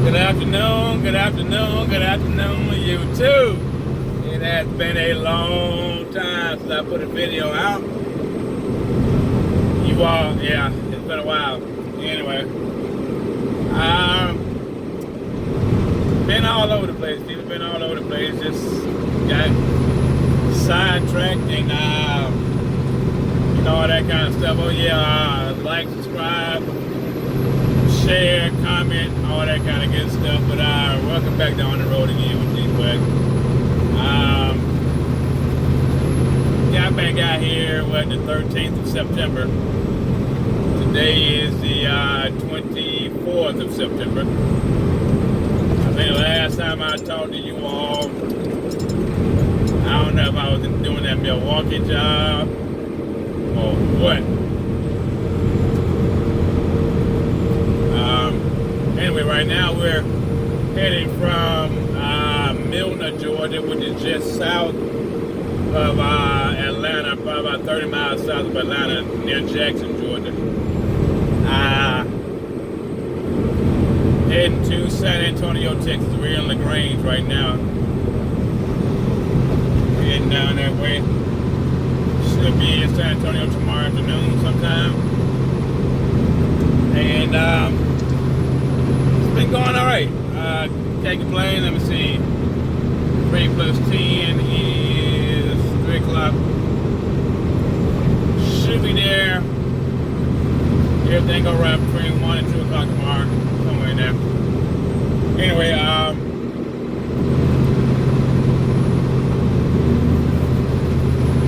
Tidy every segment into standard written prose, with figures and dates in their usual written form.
Good afternoon, YouTube. It has been a long time since I put a video out. You all, yeah, it's been a while. Anyway, been all over the place, people. Been all over the place. Just got sidetracked and all that kind of stuff. Oh yeah, like, subscribe, share, comment, all that kind of good stuff. But welcome back down the road again with G-Quick. Got back out here the 13th of September. Today is the 24th of September. I think the last time I talked to you all, I don't know if I was doing that Milwaukee job or what. Anyway, right now we're heading from Milner, Georgia, which is just south of Atlanta, probably about 30 miles south of Atlanta, near Jackson, Georgia. Heading to San Antonio, Texas. We're in LaGrange right now. Heading down that way. Should be in San Antonio tomorrow afternoon sometime. And it's been going all right. Can't complain. Let me see. 3 plus 10 is 3 o'clock. Should be there. Everything go right between 1 and 2 o'clock tomorrow. Somewhere in there. Anyway,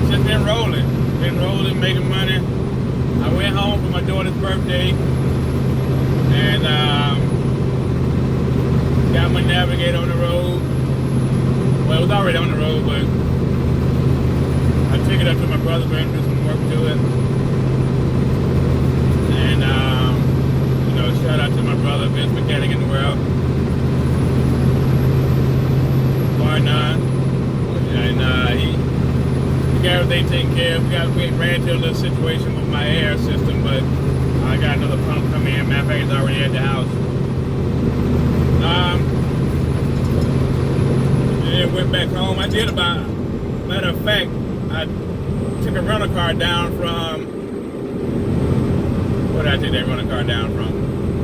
just been rolling. Making money. I went home for my daughter's birthday. And got my Navigator on the road. Well, it was already on the road, but I took it up to my brother's and do some work to it. And, shout out to my brother, best mechanic in the world. Bar none. And he got everything taken care of. We ran into a little situation with my air system, but I got another pump coming in. Matter of fact, it's already at the house. And went back home. I did about, matter of fact, I took a rental car down from, where did I take that rental car down from?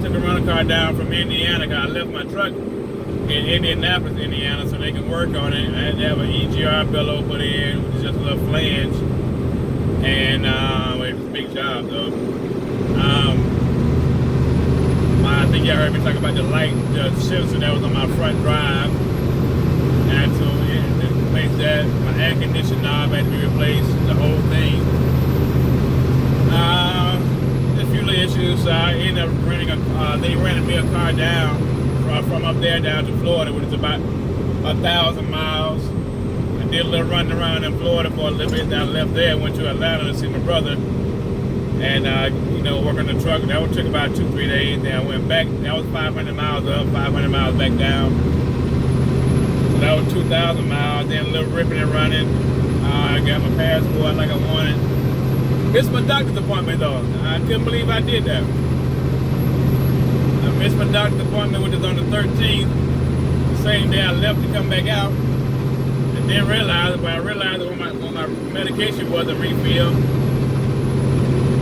Took a rental car down from Indiana because I left my truck in Indianapolis, Indiana, so they can work on it. I had to have an EGR bellow put in, which is just a little flange. And it was a big job though. I think y'all heard me talk about the light, the sensor that was on my front drive. And so it replaced that. My air conditioning knob had to be replaced, the whole thing. A few little issues. So I ended up renting they rented me a car down from up there down to Florida, which is about 1,000 miles. I did a little running around in Florida for a little bit. Then I left there, went to Atlanta to see my brother. And, work on the truck. That took about 2-3 days. Then I went back. That was 500 miles up, 500 miles back down. So that was 2,000 miles. Then a little ripping and running. I got my passport like I wanted. Missed my doctor's appointment though. I couldn't believe I did that. I missed my doctor's appointment, which is on the 13th. The same day I left to come back out. And then realized, but I realized when my medication wasn't refilled.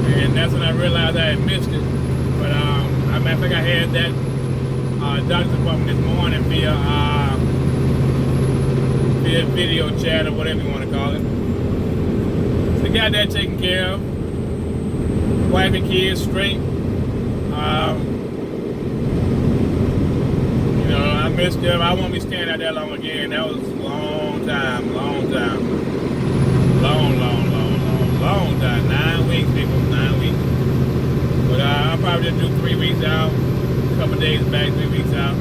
And that's when I realized I had missed it. But I think I had that doctor's appointment this morning via video chat or whatever you want to call it. So got that taken care of. Wife and kids straight. I missed them. I won't be staying out that long again. That was a long time. Long time. 9 weeks, people. 9 weeks. But I'll probably just do 3 weeks out. A couple days back, 3 weeks out.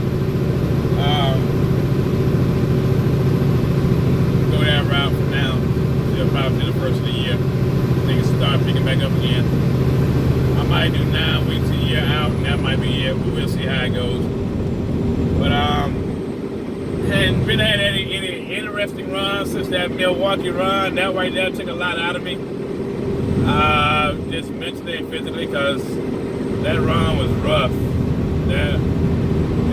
Go that route for now. Till probably to the first of the year. Things start picking back up again. I might do 9 weeks a year out, and that might be it. But we'll see how it goes. But hadn't really had any interesting runs since that Milwaukee run. That right there took a lot out of me. Just mentally and physically, because that run was rough.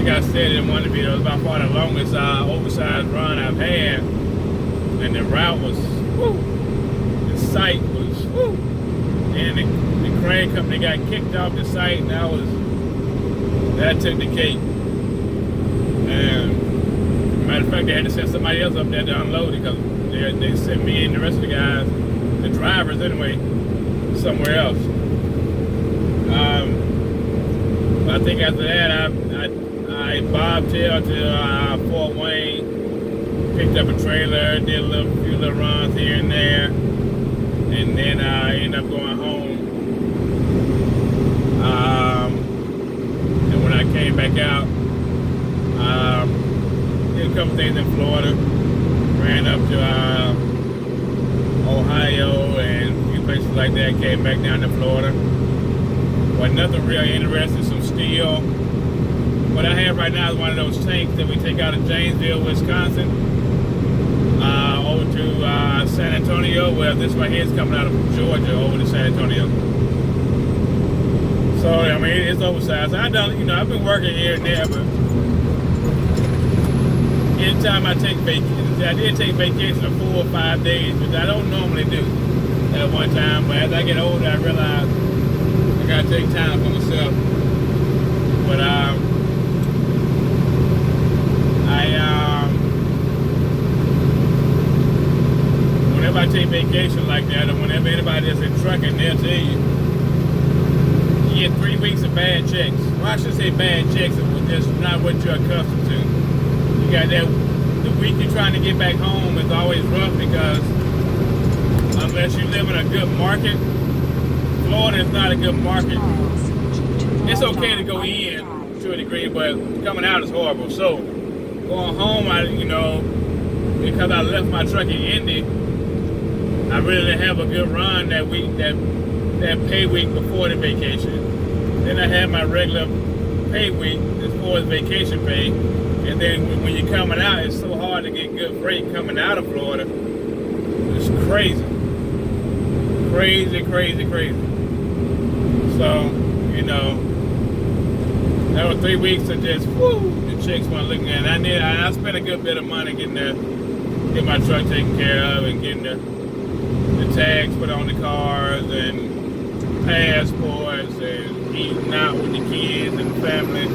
think I said it in one of the videos, it was by far the longest oversized run I've had. And the route was, whoo, the site was, whoo. And the crane company got kicked off the site, and that took the cake. And matter of fact, they had to send somebody else up there to unload it, because they sent me and the rest of the guys, the drivers anyway, somewhere else. I think after that, I bobtailed to Fort Wayne, picked up a trailer, did a few little runs here and there, and then I ended up going home. And when I came back out, did a couple things in Florida, ran up to Ohio and a few places like that, came back down to Florida. But nothing really interesting, some steel. What I have right now is one of those tanks that we take out of Janesville, Wisconsin, over to San Antonio. Well, this right here is coming out of Georgia over to San Antonio. So I mean, it's oversized. I've been working here and there, but anytime I take vacation, I did take vacation of 4 or 5 days, which I don't normally do at one time. But as I get older, I realize I gotta take time for myself. But whenever I take vacation like that, or whenever anybody that's in trucking, they'll tell you get 3 weeks of bad checks. Well, I should say bad checks, it's just not what you're accustomed to. You got that, the week you're trying to get back home is always rough, because unless you live in a good market, Florida is not a good market. It's okay to go in to a degree, but coming out is horrible. So going home, because I left my truck in Indy, I really didn't have a good run that week, that pay week before the vacation. Then I had my regular pay week as far as vacation pay. And then when you're coming out, it's so hard to get good freight coming out of Florida. It's crazy. Crazy, crazy, crazy. So, that was 3 weeks of just, whoo, the chicks weren't looking at it. I spent a good bit of money getting my truck taken care of, and getting the tags put on the cars, and passports, and eating out with the kids and the family,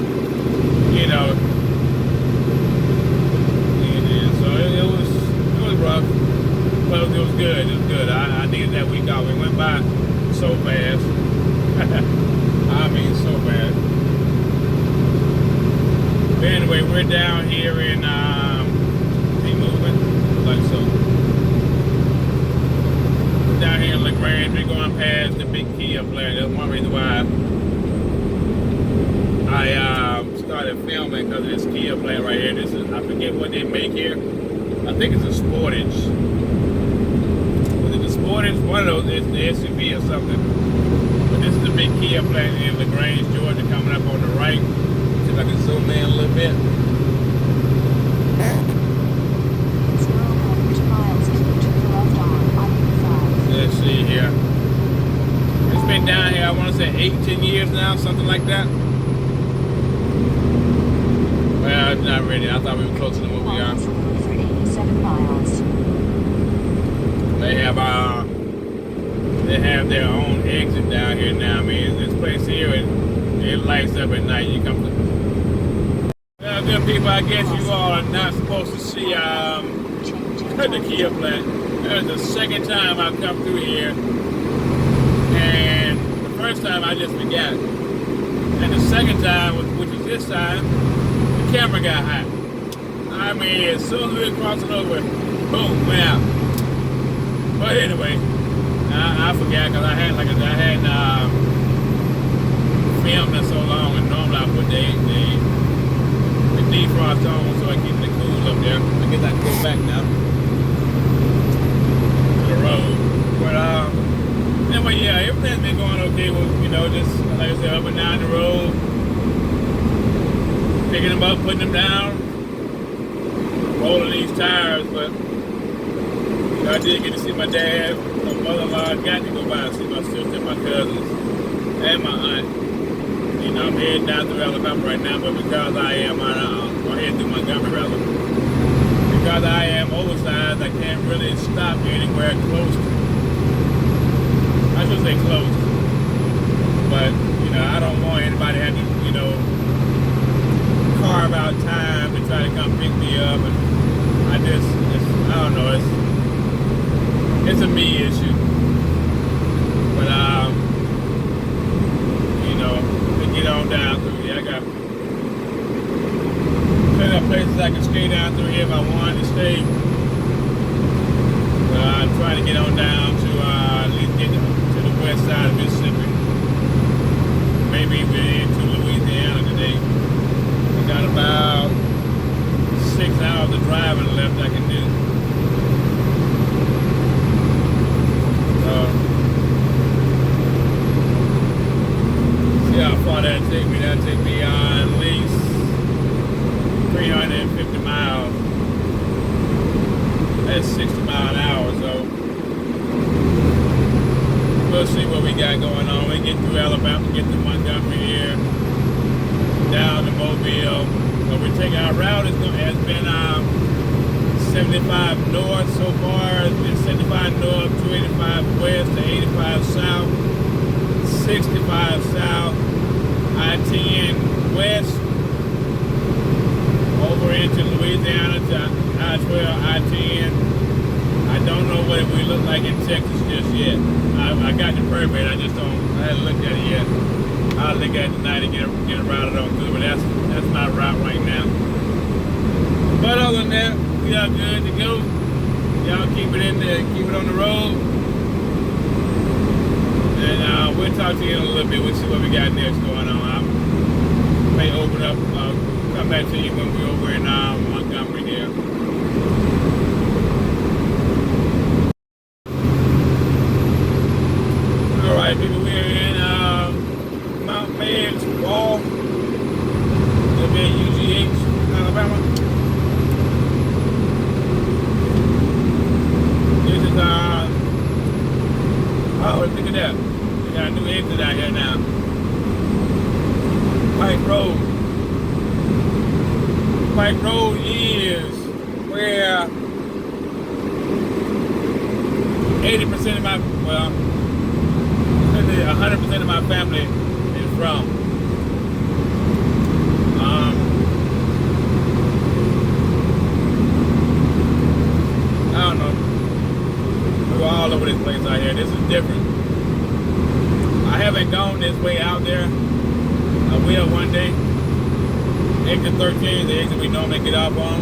So it was rough, but it was good. It was good. I needed that week off. It went by so fast. I mean, so fast. But anyway, we're down here in, he moving? Like so. We're down here in LaGrange. We're going past the big Kia plant. That's one reason why I started filming, because of this Kia plant right here. This is, I forget what they make here. I think it's a Sportage. Was it the Sportage? One of those, it's the SUV or something. But this is the big Kia plant in LaGrange, Georgia, coming up on the right. See if I can zoom in a little bit. Let's see here. It's been down here, I want to say 8-10 years now, something like that. Well, not really. I thought we were closer than what we are. They have their own exit down here now. I mean, this place here, it lights up at night. You come to. Well, good people, I guess you all are not supposed to see the Kia plant. That was the second time I've come through here, and the first time I just forgot, and the second time, which was this time, the camera got hot. I mean, as soon as we were crossing over, boom, went out. But anyway, I forgot, because I had filmed it so long, and normally I put the defrost on so I keep it cool up there. I guess I can go back now to the road. But anyway, yeah, everything's been going okay with, just like I said, up and down the road, picking them up, putting them down, rolling these tires. But I did get to see my dad, my mother-in-law. I got to go by and see my sister, my cousins, and my aunt. You know, I'm heading down through Alabama right now, but because I am heading through Montgomery rather, because I am oversized, I can't really stop anywhere close to, I should say close, but, you know, I don't want anybody to have to, you know, carve out time to try to come pick me up, and I don't know, it's a me issue, but, you know, to get on down through here, I got plenty of places I can skate down through here if I wanted to stay. I'm trying to get on down to at least get to the west side of Mississippi. Maybe even into Louisiana today. I got about 6 hours of driving left I can do. See how far that'll take me. That'll take me at least 350 miles. That's 60 miles an hour, so we'll see what we got going on. We get through Alabama, get to Montgomery here, down to Mobile. So we're taking our route has been 75 north so far. It's been 75 north, 285 west to 85 south, 65 south, I-10 west, over into Louisiana to I-12, I-10. I don't know what it will look like in Texas just yet. I got the permit, I haven't looked at it yet. I'll look at it tonight and get it routed on through, but that's my route right now. But other than that, we are good to go. Y'all keep it in there, keep it on the road. And we'll talk to you in a little bit. We'll see what we got next going on. I may open up, come back to you when we're over in Montgomery here. Alright, people, we're in Mount Mead's Wall. It'll be at UGH, Alabama. This is oh, look at that. We got a new exit out here now. Pike Road. Pike Road is where 80% of my, 100% of my family is from. I don't know. We're all over this place out here. This is different. I haven't gone this way out there. I will one day. Exit 13, the exit we normally get off on.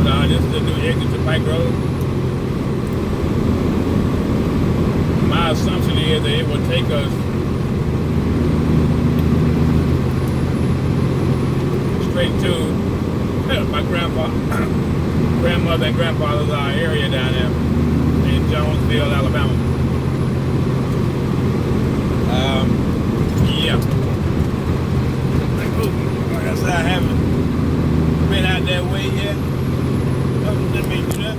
But this is the new exit to Pike Road. My assumption is that it will take us straight to my grandmother and grandfather's area down there in Jonesville, Alabama. Yeah. Like I said, I haven't been out that way yet. Let me do that.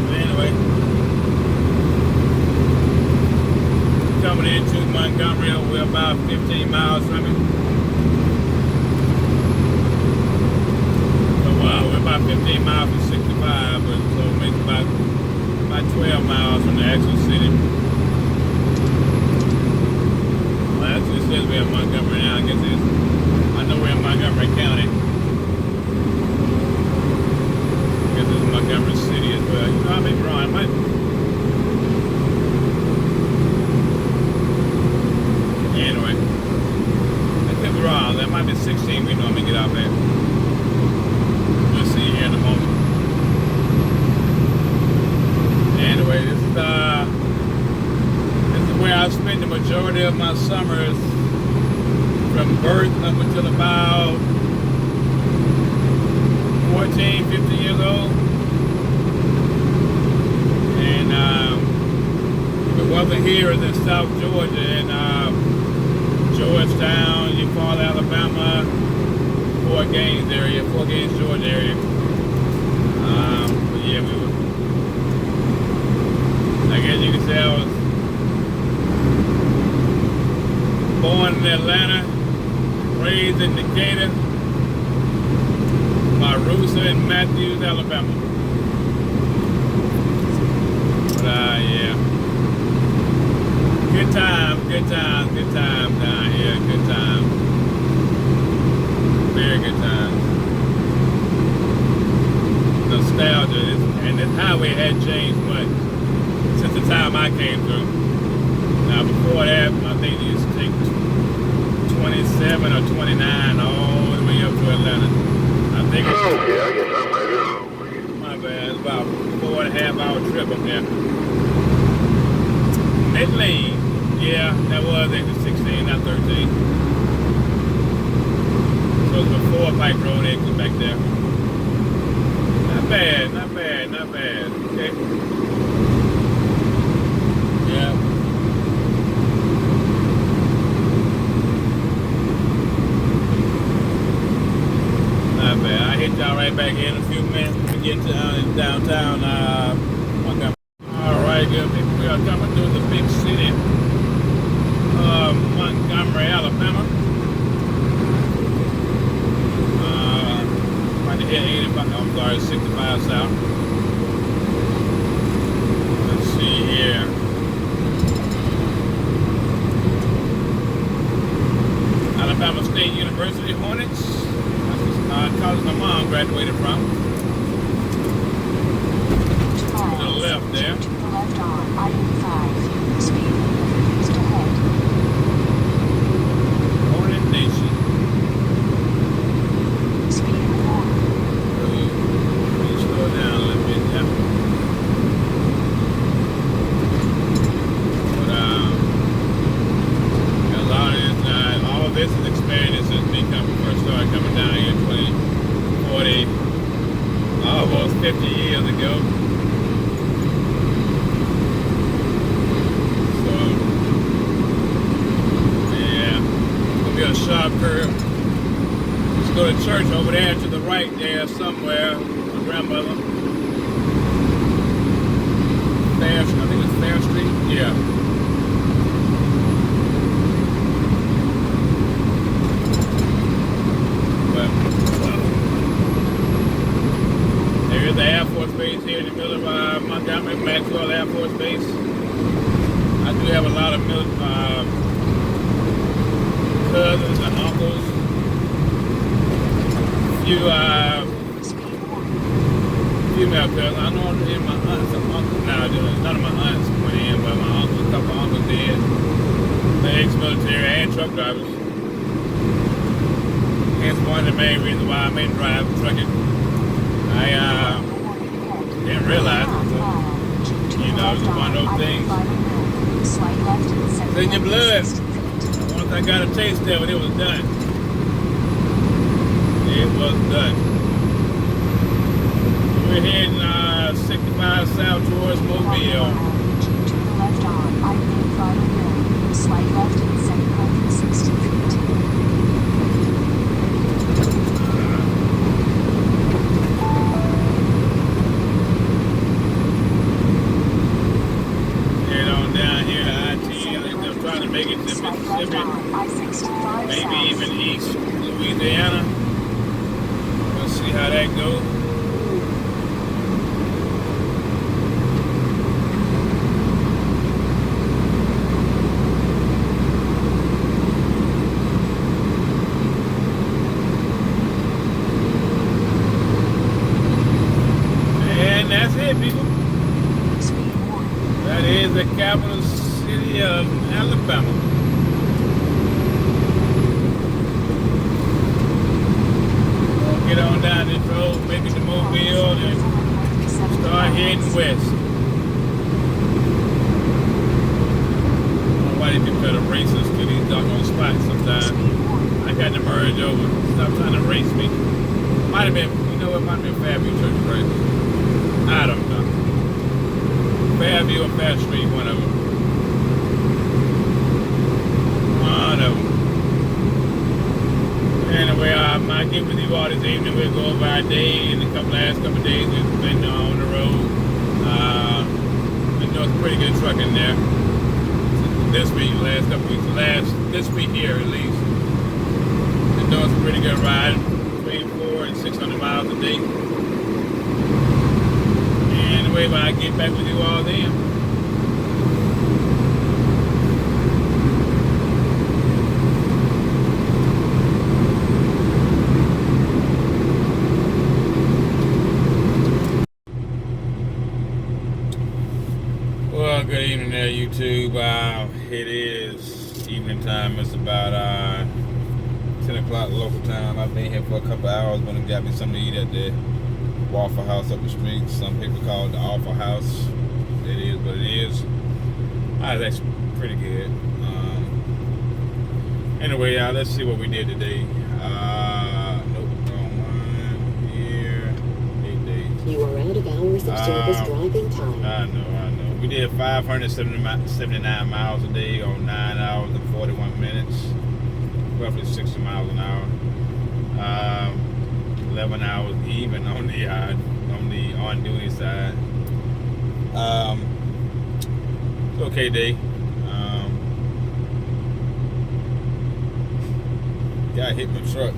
But anyway, coming into Montgomery, we're about 15 miles from it. So we're about 15 miles from 65, but so it makes about 12 miles from the actual city. Well, actually, it says we're in Montgomery now. I guess I know we're in Montgomery County. I guess it's Montgomery City as well. You know, I may be wrong. Anyway, I could be wrong. That might be 16 we normally get out there. We'll see here in a moment. Anyway, this is where I spend the majority of my summers from birth up until about 14, 15 years old. And the weather here is in South Georgia, in Georgetown, Eufaula, Alabama, Fort Gaines, Georgia area. But yeah, I guess you could say I was born in Atlanta, raised in Decatur, my roots are in Matthews, Alabama. But yeah. Good times down here, good times. Very good times. Nostalgia, and this highway hadn't changed much since the time I came through. Now before that, I think it used to take 27 or 29 all the way up to Atlanta. I think it's, my bad, it's about a 4.5 hour trip up there. Mid-lane, yeah, that was exit 16, not 13. So it's before Pike Road exit back there. Not bad. Okay. Yeah. Not bad. I hit y'all right back in a few minutes to get to downtown Montgomery. Alright, good people. We are coming through the big city of Montgomery, Alabama. About to hit 65 south. Let's see here. Alabama State University Hornets. That's the college my mom graduated from. To the left there. To the left on I-85. Speed east ahead. Hornet Nation. Speed 4. Please slow down a little bit, yeah. But all of this is experience since me first started coming down here 20, 40, almost 50 years ago. So, yeah, it's gonna be a sharp curve. Let's go to church over there to the right there somewhere. My grandmother. Fair, I think it's Fair Street. Yeah. There is the Air Force Base here in the middle of Montgomery, Maxwell Air Force Base. I do have a lot of cousins and uncles. Few female cousins. I know my aunts and uncles now. None of my aunts went in, but my uncles, a couple of uncles did. They're ex-military and truck drivers. Hence one of the main reasons why I made trucking. I didn't realize it, but, you know, it's one of those things. It's in your blood. Once I got a taste of it, it was done. It was done. We're heading 65 south towards Mobile. To the left on I-85 Mill. Slight left in 760 feet. Make it to Mississippi, maybe even East Louisiana. We'll see how that goes. And that's it, people. That is the capital city of Alabama. We'll get on down this road, make it to Mobile, and start heading west. I don't know why they do try to race us to these doggone spots sometimes. I got to merge over. Stop trying to race me. Might have been, you know what, might have been Fairview Church Christ. I don't know. Fairview or Fair Street, one of them. Anyway, I might get with you all this evening. We'll go over our day. In the last couple of days we've been on the road. Been doing doing some pretty good trucking there. This week, last couple weeks, this week here at least. Been doing some pretty good riding, between 400 and 600 miles a day. And anyway, when I get back with you all then. Well, good evening there, YouTube. It is evening time. It's about 10 o'clock local time. I've been here for a couple hours, but it got me something to eat at the Waffle House up the street. Some people call it the Awful House. It is what it is. It's actually pretty good. Anyway, y'all, let's see what we did today. Nope, wrong one. Here, 8 days. You are out of hours of service driving time. I know. We did 579 miles a day on 9 hours and 41 minutes, roughly 60 miles an hour. 11 hours even on the on-duty side. It's okay day. Guy hit my truck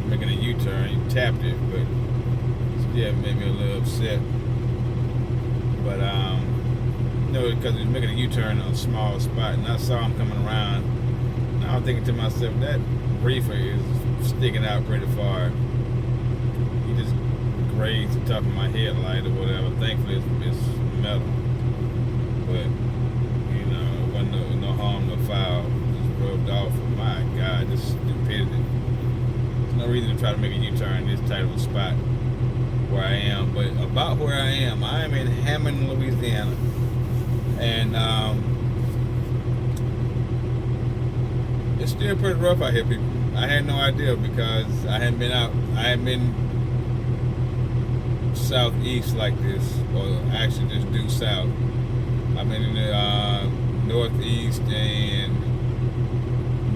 making a U-turn. He tapped it, but still made me a little upset. But because he was making a U-turn on a small spot, and I saw him coming around. And I was thinking to myself, that reefer is sticking out pretty far. He just grazed the top of my headlight or whatever. Thankfully, it's metal. But, it wasn't no harm, no foul. Just rubbed off. My God, this stupidity. There's no reason to try to make a U-turn in this type of a spot where I am. But about where I am in Hammond, Louisiana. And it's still pretty rough out here, people. I had no idea because I hadn't been southeast like this, or actually just due south. I've been in the northeast and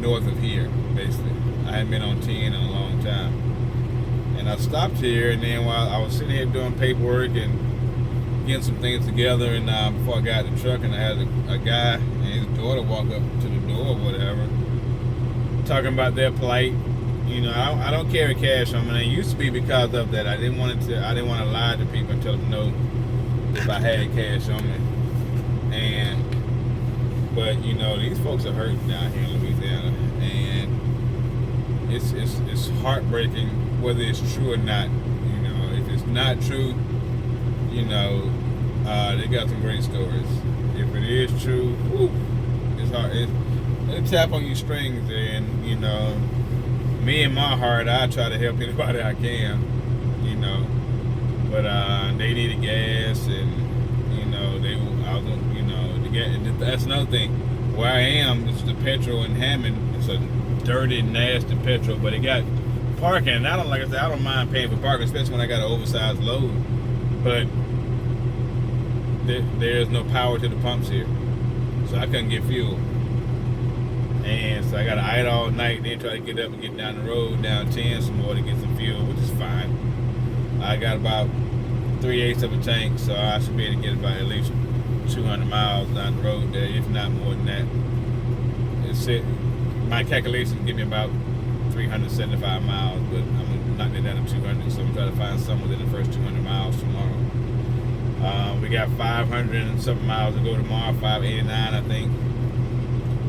north of here, basically. I hadn't been on 10 in a long time. And I stopped here, and then while I was sitting here doing paperwork and getting some things together, and before I got the truck, and I had a guy and his daughter walk up to the door or whatever, talking about their plight. I don't carry cash on me. And it used to be because of that. I didn't want to lie to people and tell them no if I had cash on me. But these folks are hurting down here in Louisiana, and it's heartbreaking whether it's true or not. If it's not true, they got some great stories. If it is true, it's hard. It'll tap on your strings, and me in my heart, I try to help anybody I can, But they needed gas, and that's another thing. Where I am, it's the petrol in Hammond. It's a dirty, nasty petrol, but it got parking. And I don't mind paying for parking, especially when I got an oversized load. But there's no power to the pumps here, so I couldn't get fuel. And so I got to idle all night, then try to get up and get down the road, down 10 some more to get some fuel, which is fine. I got about 3/8 of a tank, so I should be able to get about at least 200 miles down the road there, if not more than that. My calculations give me about 375 miles, but I'm going to knock that down to 200, so I'm trying to find some within the first 200 miles tomorrow. We got 500 and something miles to go tomorrow, 589 I think.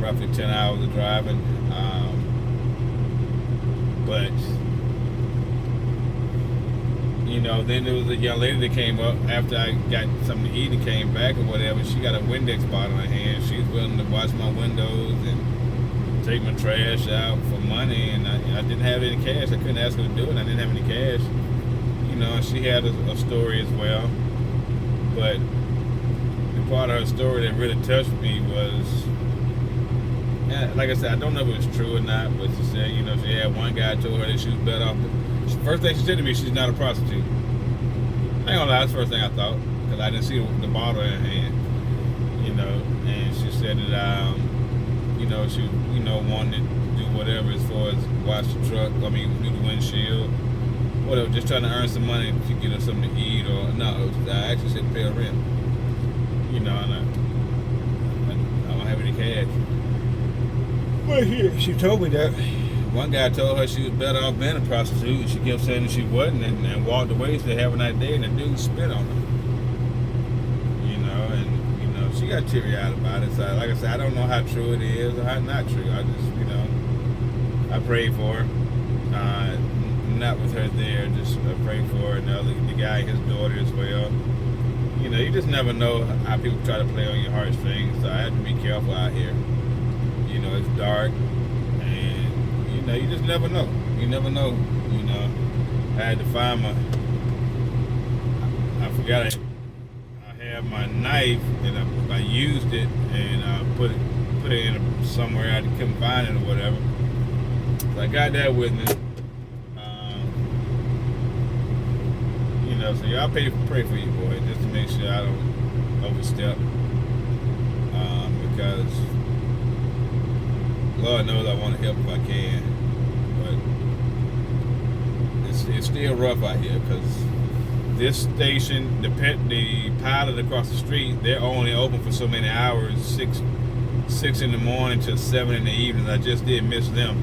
Roughly 10 hours of driving. But then there was a young lady that came up after I got something to eat and came back or whatever. She got a Windex bottle in her hand. She was willing to wash my windows and take my trash out for money, and I didn't have any cash. I couldn't ask her to do it. I didn't have any cash. And she had a story as well. But the part of her story that really touched me was, like I said, I don't know if it was true or not, but she said, she had one guy told her that she was better off. First thing she said to me, she's not a prostitute. I ain't gonna lie, that's the first thing I thought, because I didn't see the bottle in her hand, and she said that, she, wanted to do whatever as far as wash the truck, do the windshield, whatever, just trying to earn some money to get her something to eat, or no, I actually said pay her rent, and Well, she told me that one guy told her she was better off being a prostitute, and she kept saying that she wasn't, and walked away. She said, "Have a nice day," and the dude spit on her. And she got teary-eyed about it. So, like I said, I don't know how true it is or how not true. I just, I prayed for her. Not with her there, just prayed for her, and the guy and his daughter as well. You just never know how people try to play on your heartstrings. So I have to be careful out here. It's dark, and you just never know. You never know. I had to find I forgot I had my knife, and I used it, and put it in somewhere I couldn't find it or whatever. So I got that with me. So y'all pray for you, boy, just to make sure I don't overstep. Because Lord knows I want to help if I can, but it's still rough out here because this station, the pilot across the street, they're only open for so many hours, 6 in the morning to 7 in the evening. I just did miss them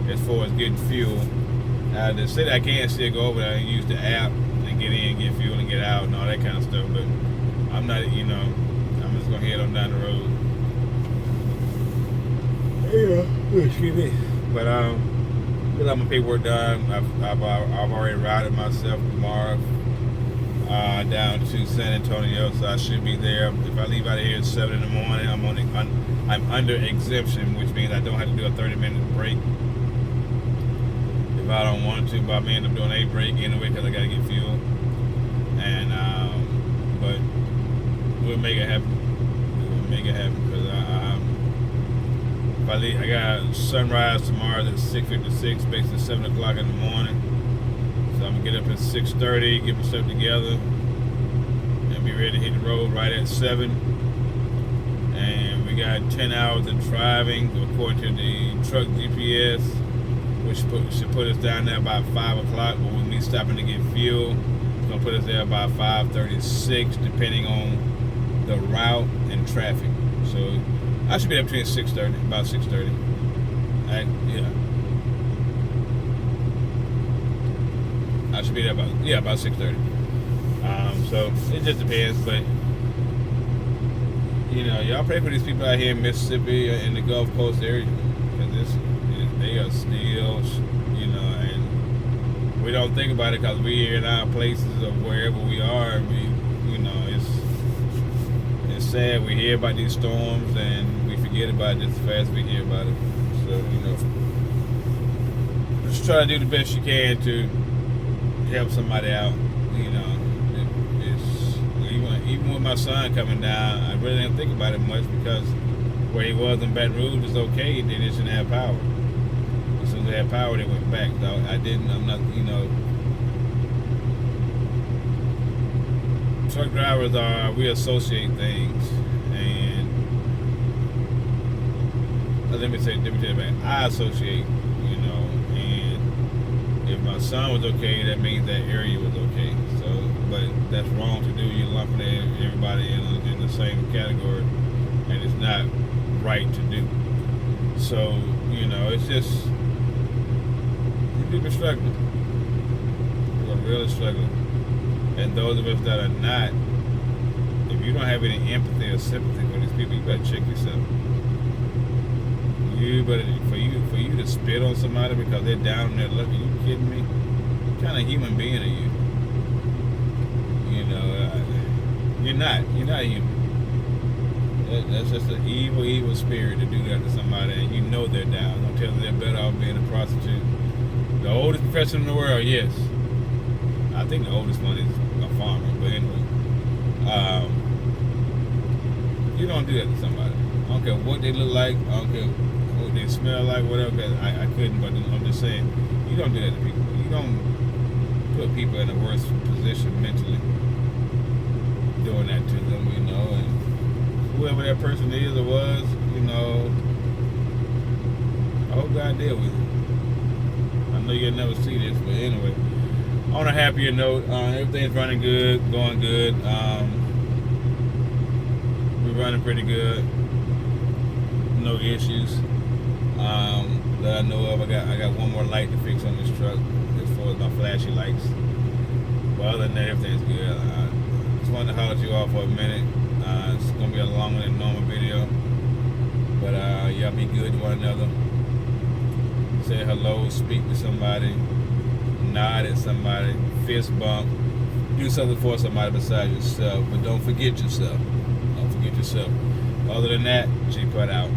as far as getting fuel. They said I can still go over there and use the app and get in, get fuel, and get out and all that kind of stuff, but I'm not, I'm just gonna head on down the road. Yeah, excuse me. But because I'm gonna paperwork done, I've already routed myself tomorrow down to San Antonio, so I should be there. If I leave out of here at 7 in the morning, I'm under exemption, which means I don't have to do a 30-minute break if I don't want to. But I may end up doing a break anyway because I gotta get fuel. And but we'll make it happen. Because if I leave, I got sunrise tomorrow at 6:56, basically 7 o'clock in the morning. So I'm gonna get up at 6:30, get myself together, and be ready to hit the road right at 7. And we got 10 hours of driving according to the truck GPS, which should put us down there about 5 o'clock. But with me stopping to get fuel, it's gonna put us there about 5:36, depending on the route and traffic. So I should be there between 6:30, about 6:30. I should be there about 6:30. So it just depends, but y'all pray for these people out here in Mississippi and the Gulf Coast area, because they are still, and we don't think about it because we're in our places of wherever we are. And it's sad. We hear about these storms and we forget about it just as fast as we hear about it. So just try to do the best you can to help somebody out. Even with my son coming down, I really didn't think about it much because where he was in Baton Rouge was okay. They just didn't have power. As soon as they had power, they went back. So I'm not. Truck drivers we associate things, and let me tell you back. I associate, and if my son was okay, that means that area was okay. So, but that's wrong to do. You're lumping everybody in the same category, and it's not right to do. So, it's just people struggling. People are really struggling. And those of us that are not, if you don't have any empathy or sympathy for these people, you better check yourself. For you to spit on somebody because they're down there looking, you kidding me? What kind of human being are you? You're not human. That's just an evil spirit to do that to somebody, and they're down. Don't tell them they're better off being a prostitute. The oldest profession in the world, yes. I think the oldest one is a farmer, but anyway. You don't do that to somebody. I don't care what they look like, I don't care what they smell like, whatever. I couldn't, but I'm just saying, you don't do that to people. You don't put people in a worse position mentally doing that to them, and whoever that person is or was, I hope God deal with it. I know you'll never see this, but anyway. On a happier note, everything's running good, going good. We're running pretty good. No issues. that I know of. I got one more light to fix on this truck as far as my flashy lights. But other than that, everything's good. I just wanted to holler at you all for a minute. It's gonna be a longer than normal video, but y'all be good to one another. Say hello, speak to somebody, nod at somebody, fist bump, do something for somebody besides yourself. But don't forget yourself. Don't forget yourself. Other than that, G-Put out.